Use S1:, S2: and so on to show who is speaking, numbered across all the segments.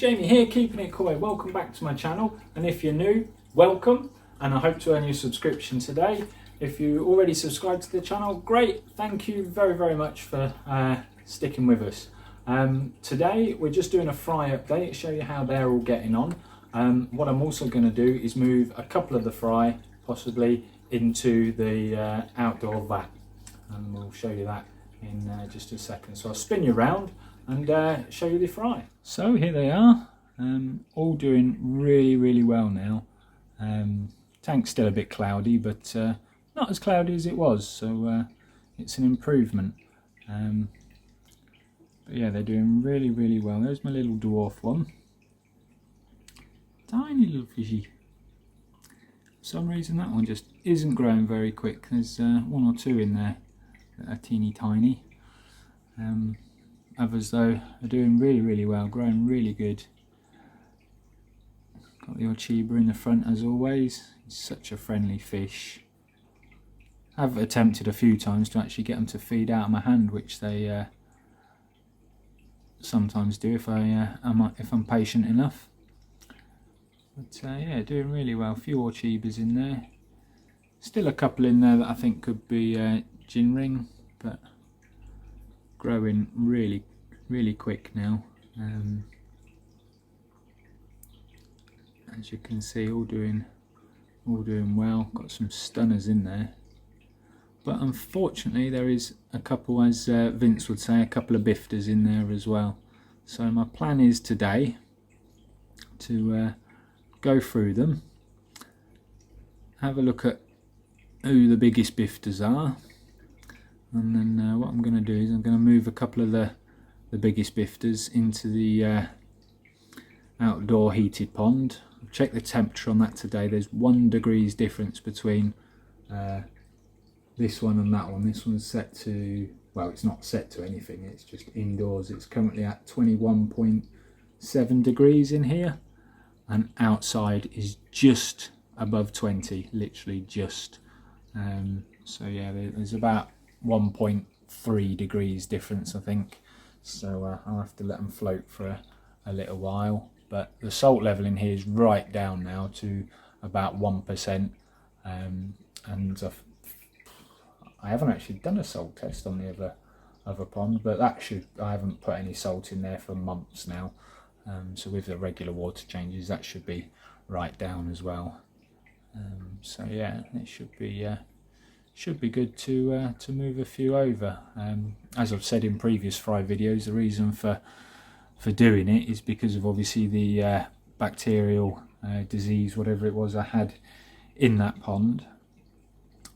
S1: Jamie here, keeping it cool. Welcome back to my channel, and if you're new, welcome, and I hope to earn your subscription today. If you already subscribed to the channel, great, thank you very much for sticking with us. Today we're just doing a fry update, show you how they're all getting on. What I'm also going to do is move a couple of the fry possibly into the outdoor vat, and we'll show you that in just a second. So I'll spin you around and show you the fry. So here they are, all doing really well now. Tank's still a bit cloudy, but not as cloudy as it was, so it's an improvement. But yeah, they're doing really well. There's my little dwarf one, tiny little fishy. For some reason that one just isn't growing very quick. There's one or two in there that are teeny tiny. Others though are doing really well, growing really good. Got the old Chiba in the front as always. He's such a friendly fish. I've attempted a few times to actually get them to feed out of my hand, which they sometimes do if I'm patient enough. But yeah, doing really well. A few more Chibas in there. Still a couple in there that I think could be Jinring, but growing really quick now. As you can see, all doing well. Got some stunners in there, but unfortunately there is a couple, as Vince would say, a couple of bifters in there as well. So my plan is today to go through them, have a look at who the biggest bifters are, and then what I'm going to do is I'm going to move a couple of the biggest bifters into the outdoor heated pond. I've checked the temperature on that today. There's 1 degrees difference between this one and that one. This one's set to, well, it's not set to anything, it's just indoors. It's currently at 21.7 degrees in here, and outside is just above 20, literally just. So yeah, there's about 1.3 degrees difference, I think. So I'll have to let them float for a little while. But the salt level in here is right down now to about 1%. And I haven't actually done a salt test on the other pond, but I haven't put any salt in there for months now. So with the regular water changes, that should be right down as well. So yeah, it should be good to move a few over. As I've said in previous fry videos, the reason for doing it is because of obviously the bacterial disease, whatever it was I had in that pond.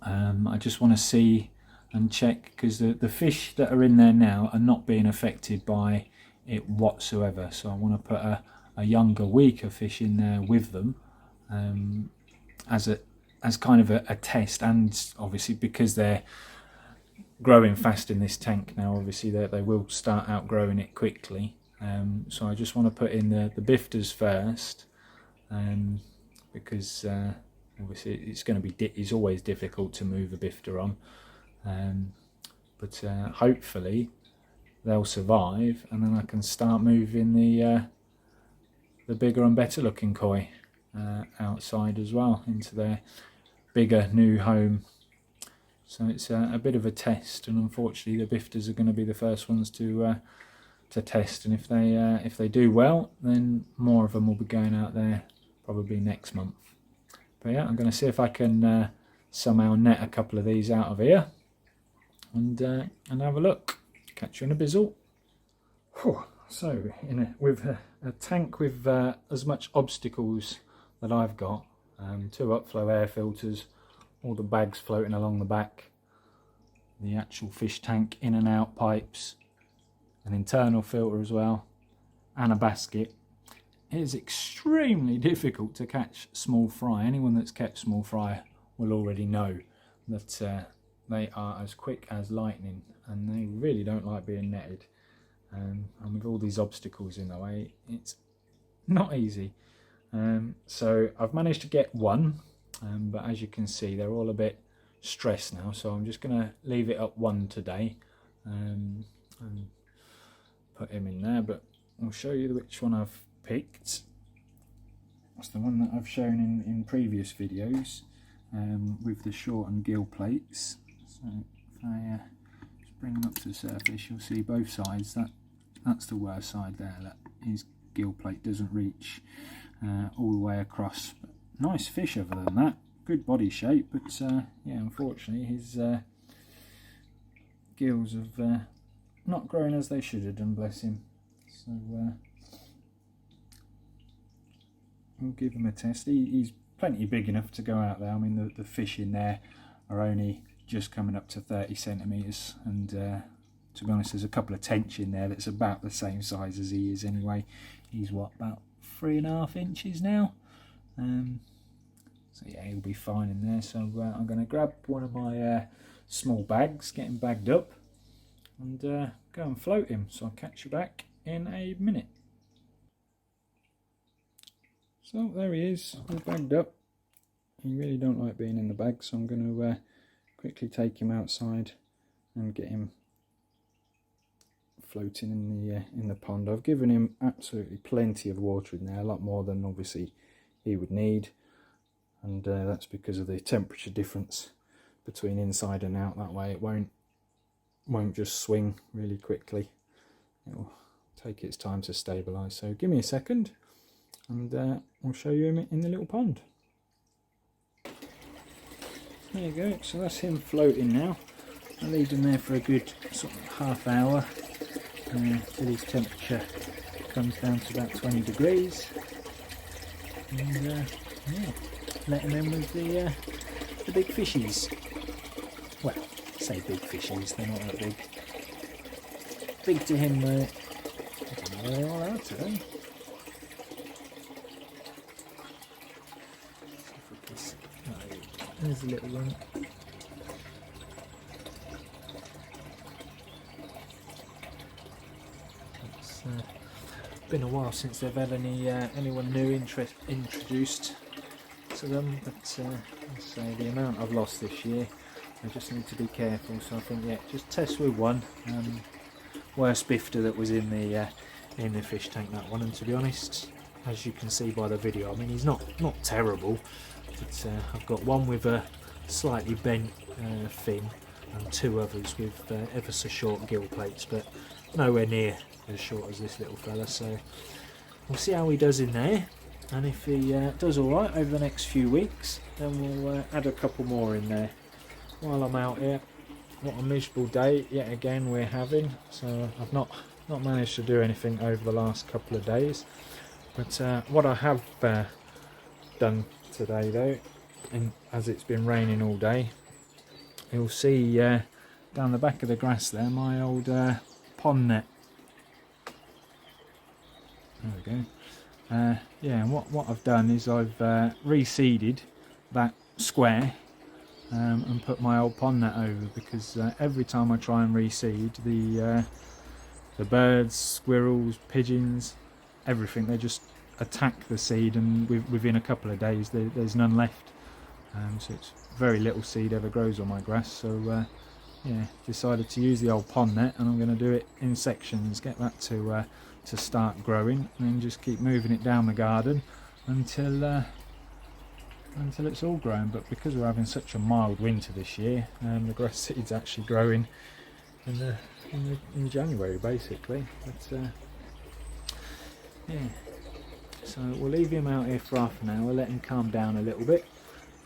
S1: I just want to see and check, because the fish that are in there now are not being affected by it whatsoever. So I want to put a younger, weaker fish in there with them, as kind of a test, and obviously because they're growing fast in this tank now, obviously they will start outgrowing it quickly. So I just want to put in the bifters first, because obviously it's always difficult to move a bifter on, but hopefully they'll survive, and then I can start moving the bigger and better looking koi outside as well into their bigger new home. So it's a bit of a test, and unfortunately the bifters are going to be the first ones to test, and if they do well, then more of them will be going out there probably next month. But yeah, I'm going to see if I can somehow net a couple of these out of here and have a look. Catch you in a bizzle. So with a tank with as much obstacles that I've got, 2 upflow air filters, all the bags floating along the back, the actual fish tank in and out pipes, an internal filter as well, and a basket. It is extremely difficult to catch small fry. Anyone that's kept small fry will already know that they are as quick as lightning, and they really don't like being netted. And with all these obstacles in the way, it's not easy. So I've managed to get one, but as you can see, they're all a bit stressed now, so I'm just going to leave it at 1 today, and put him in there. But I'll show you which one I've picked. That's the one that I've shown in previous videos, with the shortened gill plates. So if I just bring them up to the surface, you'll see both sides. That's the worst side there, that his gill plate doesn't reach all the way across. But nice fish other than that, good body shape, but yeah, unfortunately his gills have not grown as they should have done, bless him. So we'll give him a test. He's plenty big enough to go out there. I mean, the fish in there are only just coming up to 30 centimetres, and to be honest, there's a couple of tench in there that's about the same size as he is anyway. He's what, about 3.5 inches now? So yeah, he'll be fine in there. So I'm going to grab one of my small bags, get him bagged up, and go and float him. So I'll catch you back in a minute. So there he is, all bagged up. He really don't like being in the bag, so I'm going to quickly take him outside and get him floating in the pond. I've given him absolutely plenty of water in there, a lot more than obviously he would need, and that's because of the temperature difference between inside and out. That way it won't just swing really quickly. It will take its time to stabilise. So give me a second, and I'll show you him in the little pond. There you go, so that's him floating now. I leave him there for a good sort of half hour till his temperature comes down to about 20 degrees. And yeah, let him in with the big fishies. Well, say big fishies, they're not that big. Big to him, I don't know where they all are today. There's a little one. It's been a while since they've had anyone new introduced to them, but I'll say the amount I've lost this year, I just need to be careful. So I think, yeah, just test with one. Worst bifter that was in the fish tank, that one, and to be honest, as you can see by the video, I mean, he's not terrible. But I've got one with a slightly bent fin and two others with ever so short gill plates, but nowhere near as short as this little fella. So we'll see how he does in there, and if he does alright over the next few weeks, then we'll add a couple more in there. While I'm out here, what a miserable day yet again we're having. So I've not managed to do anything over the last couple of days, but what I have done today though, and as it's been raining all day, you'll see down the back of the grass there my old pond net. There we go. Yeah, and what I've done is I've reseeded that square and put my old pond net over, because every time I try and reseed, the birds, squirrels, pigeons, everything, they just attack the seed, and within a couple of days there's none left. So it's very little seed ever grows on my grass. So yeah, decided to use the old pond net, and I'm going to do it in sections, get that to start growing, and then just keep moving it down the garden until it's all grown. But because we're having such a mild winter this year, the grass seed's actually growing in January basically. But yeah. So we'll leave him out here for half an hour, let him calm down a little bit,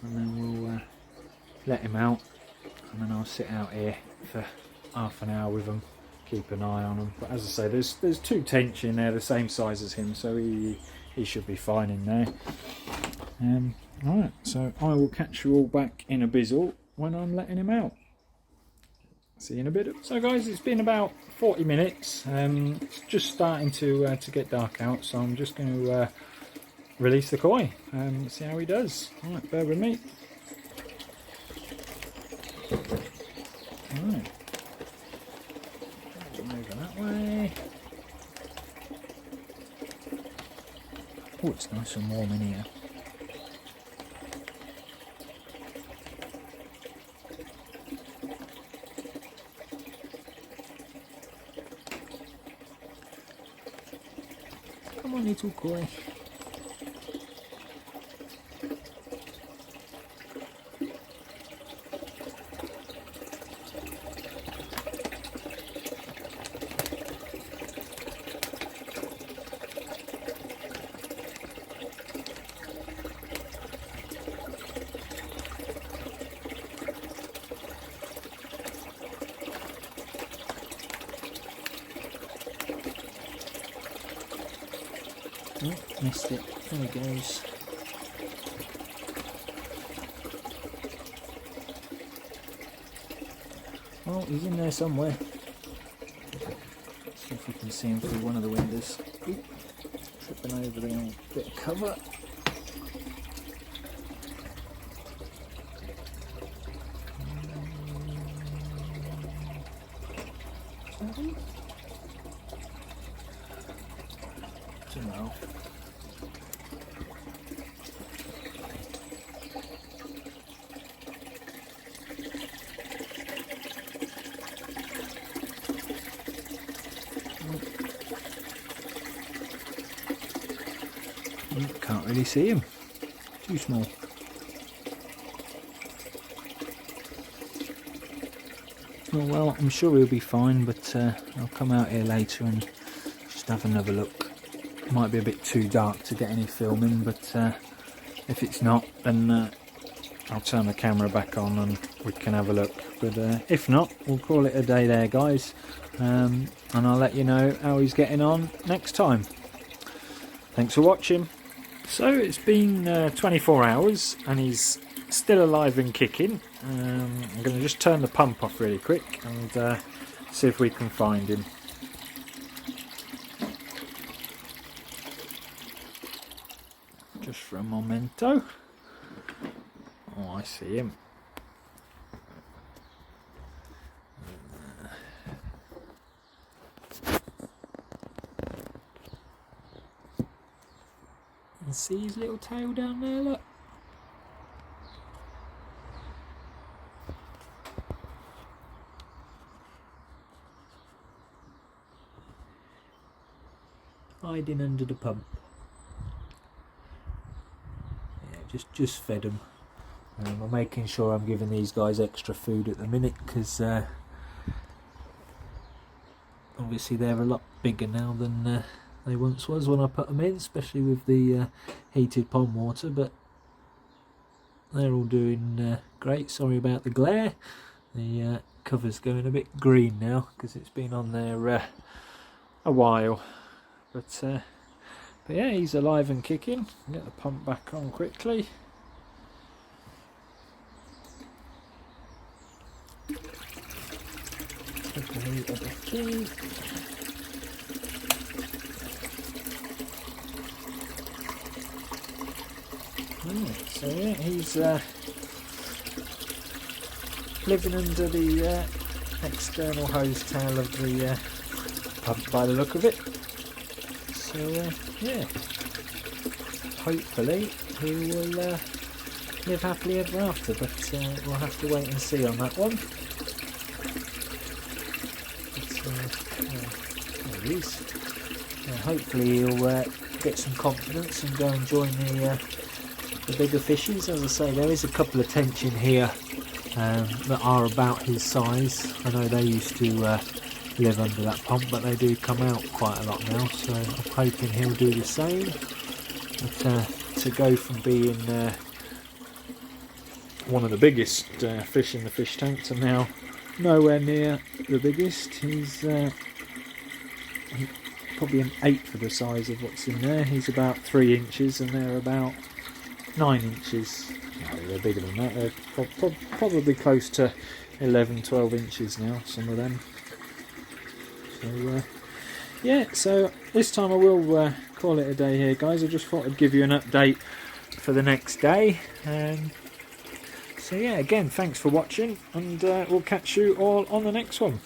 S1: and then we'll let him out, and then I'll sit out here for half an hour with him, keep an eye on him. But as I say, there's two tench in there the same size as him, so he should be fine in there. Right, so I will catch you all back in a bizzle when I'm letting him out. See you in a bit. So guys, it's been about 40 minutes. It's just starting to get dark out, so I'm just going to release the koi and see how he does. Alright, bear with me. Alright, moving that way. Oh, it's nice and warm in here. Come on. little koi. Oh, missed it. There he goes. Oh, he's in there somewhere. Let's see if we can see him through one of the windows. Ooh, tripping over the old bit of cover. Don't know. Can't really see him. Too small. Oh well, I'm sure he'll be fine, but I'll come out here later and just have another look. It might be a bit too dark to get any filming, but if it's not, then I'll turn the camera back on and we can have a look. But if not, we'll call it a day there, guys, and I'll let you know how he's getting on next time. Thanks for watching. So it's been 24 hours and he's still alive and kicking. I'm going to just turn the pump off really quick and see if we can find him. Just for a momento. Oh, I see him. And see his little tail down there, look. Hiding under the pump. Yeah, just fed them. I'm making sure I'm giving these guys extra food at the minute because obviously they're a lot bigger now than they once was when I put them in, especially with the heated pond water, but they're all doing great. Sorry about the glare. The cover's going a bit green now because it's been on there a while. But yeah, he's alive and kicking. Get the pump back on quickly. Take the heater back in. So yeah, he's living under the external hose tail of the pump by the look of it. So yeah, hopefully he will live happily ever after, but we'll have to wait and see on that one. But, yeah, there he is. Hopefully he'll get some confidence and go and join the bigger fishes. As I say, there is a couple of tench in here that are about his size. I know they used to live under that pump, but they do come out quite a lot now, so I'm hoping he'll do the same. But to go from being one of the biggest fish in the fish tank to now nowhere near the biggest, he's probably an eighth of the size of what's in there. He's about 3 inches and they're about 9 inches. No, they're bigger than that. They're probably close to 11, 12 inches now, some of them. So yeah, so this time I will call it a day here, guys. I just thought I'd give you an update for the next day. So yeah, again, thanks for watching, and we'll catch you all on the next one.